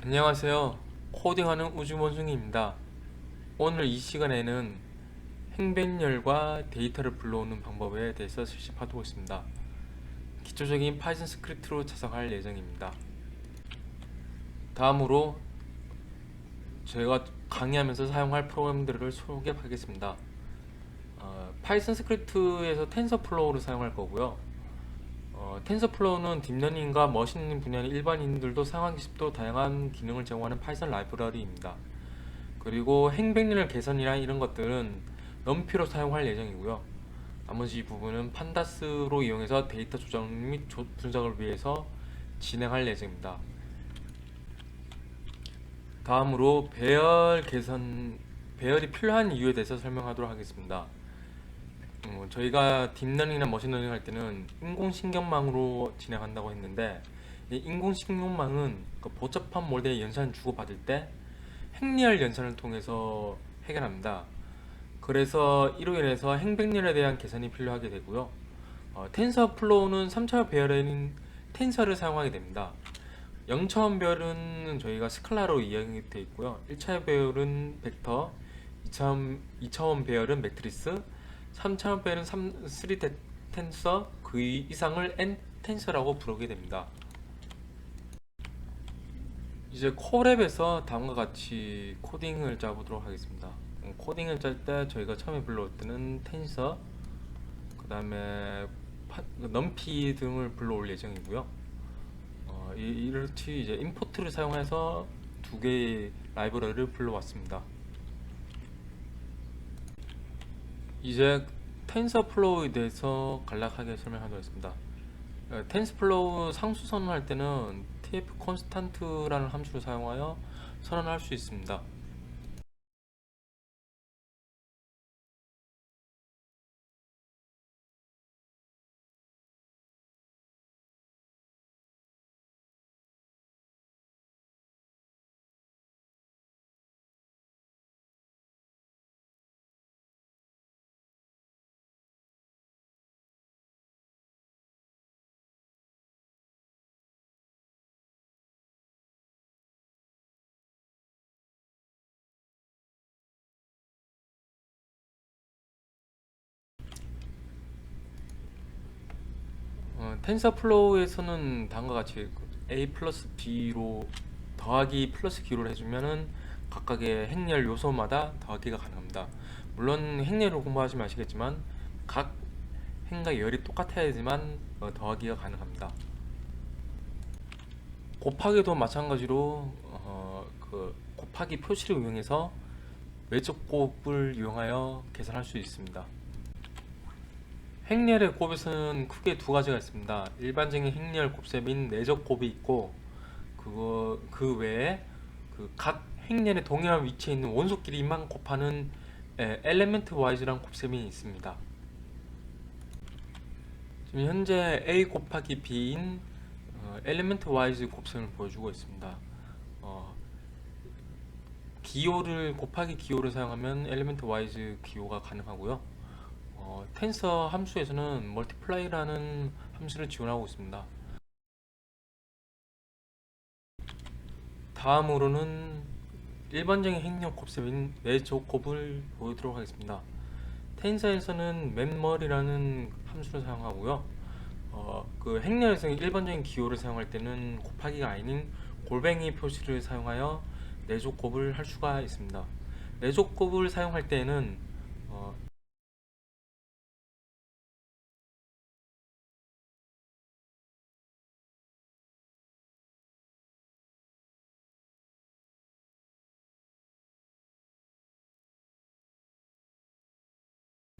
안녕하세요. 코딩하는 우주원숭이입니다. 오늘 이 시간에는 행백열과 데이터를 불러오는 방법에 대해서 실습하도록 있습니다. 기초적인 파이썬 스크립트로 작성할 예정입니다. 다음으로 제가 강의하면서 사용할 프로그램들을 소개하겠습니다. 파이썬 스크립트에서 텐서플로우를 사용할 거고요. 텐서플로우는 딥러닝과 머신러닝 분야의 일반인들도 사용하기 쉽도 다양한 기능을 제공하는 파이썬 라이브러리입니다. 그리고 행백률 개선이나 이런 것들은 넘피로 사용할 예정이고요. 나머지 부분은 판다스로 이용해서 데이터 조정 및 분석을 위해서 진행할 예정입니다. 다음으로 배열이 필요한 이유에 대해서 설명하도록 하겠습니다. 저희가 딥러닝이나 머신러닝 할 때는 인공신경망으로 진행한다고 했는데, 이 인공신경망은 그 복잡한 모델의 연산을 주고받을 때 행리얼 연산을 통해서 해결합니다. 그래서 이로 인해서 행백률에 대한 개선이 필요하게 되고요. 텐서플로우는 3차 배열에는 텐서를 사용하게 됩니다. 0차원 배열은 저희가 스칼라로 이용이 되어 있고요. 1차 배열은 벡터, 2차원 배열은 매트리스, 3차원 배열은 3 텐서, 그 이상을 n 텐서라고 부르게 됩니다. 이제 코랩에서 다음과 같이 코딩을 짜보도록 하겠습니다. 코딩을 짤 때 저희가 처음에 불러올 때는 텐서, 그 다음에 넘피 등을 불러올 예정이고요. 이렇듯이 이제 임포트를 사용해서 두 개의 라이브러리를 불러왔습니다. 이제 텐서플로우에 대해서 간략하게 설명하도록 하겠습니다. 텐서플로우 상수 선언할 때는 tf constant라는 함수를 사용하여 선언할 수 있습니다. 텐서플로우에서는 다음과 같이 a 플러스 b로 더하기 플러스 기호를 해주면은 각각의 행렬 요소마다 더하기가 가능합니다. 물론 행렬을 공부하시면 아시겠지만 각 행과 열이 똑같아야지만 더하기가 가능합니다. 곱하기도 마찬가지로 그 곱하기 표시를 이용해서 외접곱을 이용하여 계산할 수 있습니다. 행렬의 곱에서는 크게 두 가지가 있습니다. 일반적인 행렬 곱셈인 내적 곱이 있고 그 외에 그 각 행렬의 동일한 위치에 있는 원소끼리만 곱하는 엘리멘트 와이즈란 곱셈이 있습니다. 지금 현재 a 곱하기 b인 엘리멘트 와이즈 곱셈을 보여주고 있습니다. 어, 기호를 곱하기 기호를 사용하면 엘리멘트 와이즈 기호가 가능하고요. 텐서 함수에서는 멀티플라이라는 함수를 지원하고 있습니다. 다음으로는 일반적인 행렬 곱셈인 내적 곱을 보여드리도록 하겠습니다. 텐서에서는 mem머리라는 함수를 사용하고요. 그 행렬에서 일반적인 기호를 사용할 때는 곱하기가 아닌 골뱅이 표시를 사용하여 내적 곱을 할 수가 있습니다. 내적 곱을 사용할 때는 어,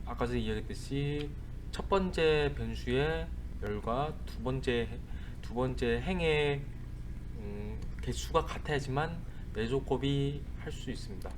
아까 전에 이야기했듯이 첫 번째 변수의 열과 두 번째 행의 개수가 같아야지만 내적 곱이 할 수 있습니다.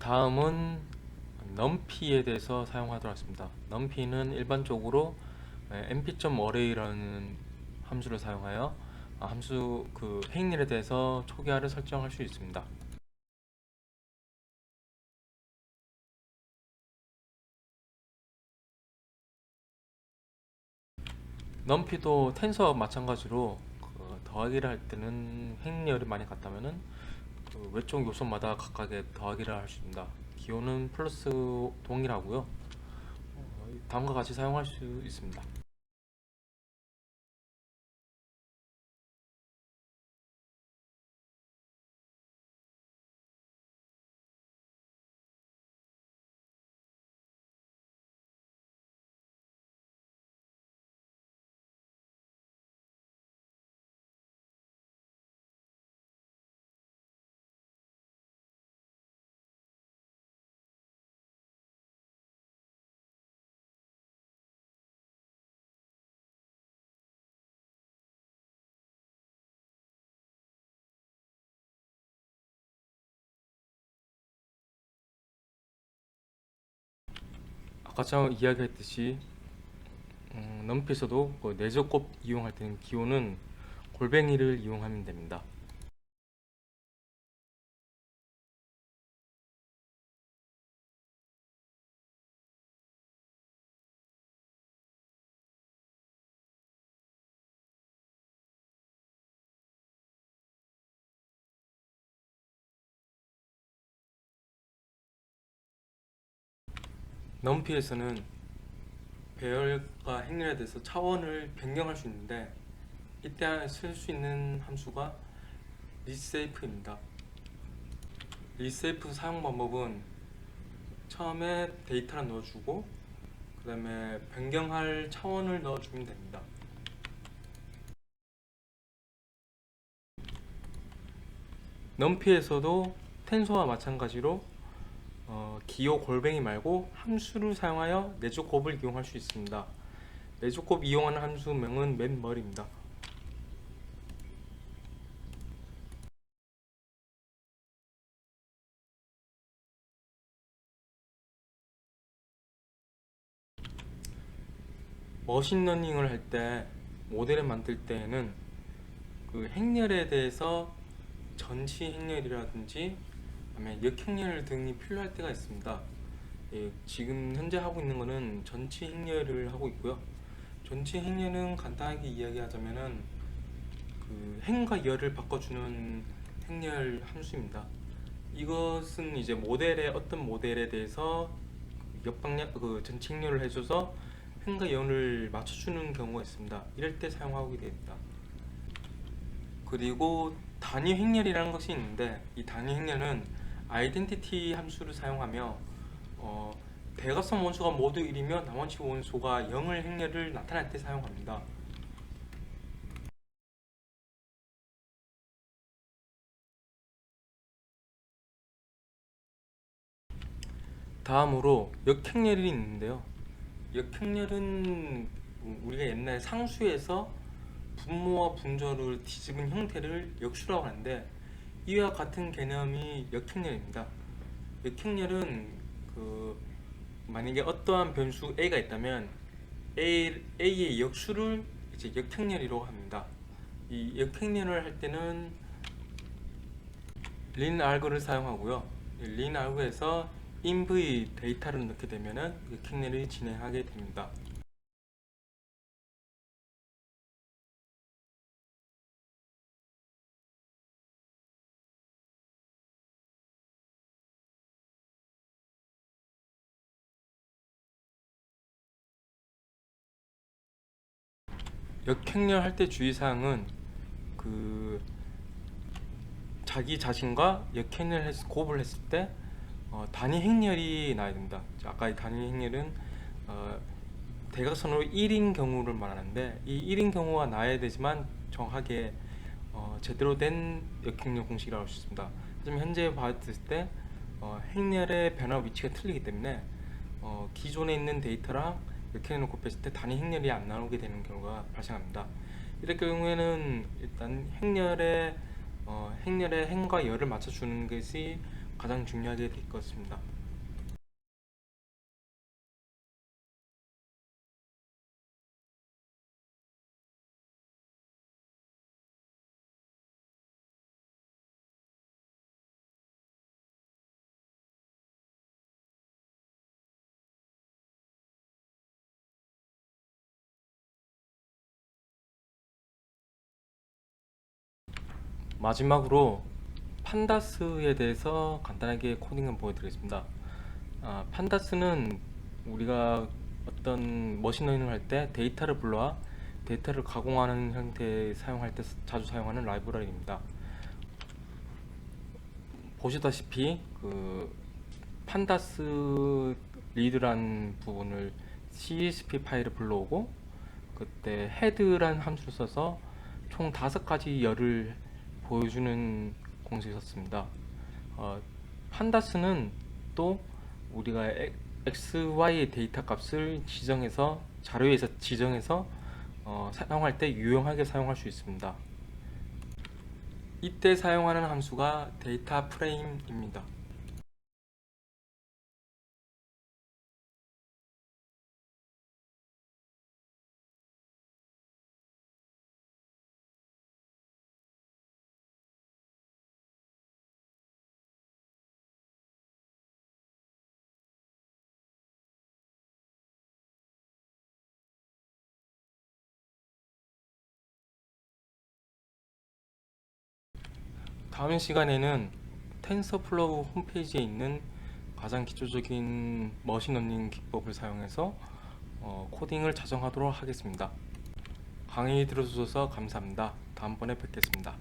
다음은 numpy에 대해서 사용하도록 하겠습니다. numpy는 일반적으로 np.array라는 함수를 사용하여 함수 행렬에 대해서 초기화를 설정할 수 있습니다. numpy도 텐서와 마찬가지로 더하기를 할 때는 행렬이 많이 같다면은 외적 요소마다 각각의 더하기를 할 수 있습니다. 기호는 플러스 동일하고요. 다음과 같이 사용할 수 있습니다. 아까 전 이야기했듯이 numpy에서도 내적곱 이용할 때는 기호는 골뱅이를 이용하면 됩니다. numpy에서는 배열과 행렬에 대해서 차원을 변경할 수 있는데 이때 쓸 수 있는 함수가 resafe입니다. resafe 사용 방법은 처음에 데이터를 넣어주고 그 다음에 변경할 차원을 넣어주면 됩니다. numpy에서도 텐서와 마찬가지로 기호 골뱅이 말고 함수를 사용하여 내적곱을 이용할 수 있습니다. 내적곱 이용하는 함수명은 맨 머리입니다. 머신러닝을 할 때 모델을 만들 때에는 행렬에 대해서 전치 행렬이라든지 역행렬 등이 필요할 때가 있습니다. 지금 현재 하고 있는 거는 전치 행렬을 하고 있고요. 전치 행렬은 간단하게 이야기하자면은 행과 열을 바꿔주는 행렬 함수입니다. 이것은 이제 어떤 모델에 대해서 역방향 전치 행렬을 해줘서 행과 열을 맞춰주는 경우가 있습니다. 이럴 때 사용하게 됩니다. 그리고 단위 행렬이라는 것이 있는데 이 단위 행렬은 아이덴티티 함수를 사용하며 대각선 원소가 모두 1이며 나머지 원소가 0을 행렬을 나타낼 때 사용합니다. 다음으로 역행렬이 있는데요. 역행렬은 우리가 옛날 상수에서 분모와 분절을 뒤집은 형태를 역수라고 하는데 이와 같은 개념이 역행렬입니다. 역행렬은 만약에 어떠한 변수 a가 있다면 a의 역수를 이제 역행렬이라고 합니다. 이 역행렬을 할 때는 린 알고를 사용하고요. 린 알고에서 inv 데이터를 넣게 되면은 역행렬을 진행하게 됩니다. 역행렬 할 때 주의사항은 자기 자신과 역행렬 곱을 했을 때 단위 행렬이 나야 됩니다. 아까 이 단위 행렬은 대각선으로 1인 경우를 말하는데 이 1인 경우가 나야 되지만 정확하게 제대로 된 역행렬 공식이라고 할 수 있습니다. 하지만 현재 봤을 때 행렬의 변화 위치가 틀리기 때문에 기존에 있는 데이터랑 역행렬을 곱했을 때 단위 행렬이 안 나오게 되는 경우가 발생합니다. 이럴 경우에는 일단 행렬의 행과 열을 맞춰주는 것이 가장 중요하게 될 것입니다. 마지막으로 판다스에 대해서 간단하게 코딩을 보여드리겠습니다. 판다스는 우리가 어떤 머신러닝을 할 때 데이터를 불러와 데이터를 가공하는 형태에 사용할 때 자주 사용하는 라이브러리입니다. 보시다시피 그 판다스 리드란 부분을 CSP 파일을 불러오고 그때 헤드란 함수를 써서 총 5가지 열을 보여주는 공식이 있었습니다. 판다스는 또 우리가 XY의 데이터 값을 지정해서 자료에서 지정해서 사용할 때 유용하게 사용할 수 있습니다. 이때 사용하는 함수가 데이터 프레임입니다. 다음 시간에는 텐서플로우 홈페이지에 있는 가장 기초적인 머신러닝 기법을 사용해서 코딩을 자정하도록 하겠습니다. 강의 들어주셔서 감사합니다. 다음번에 뵙겠습니다.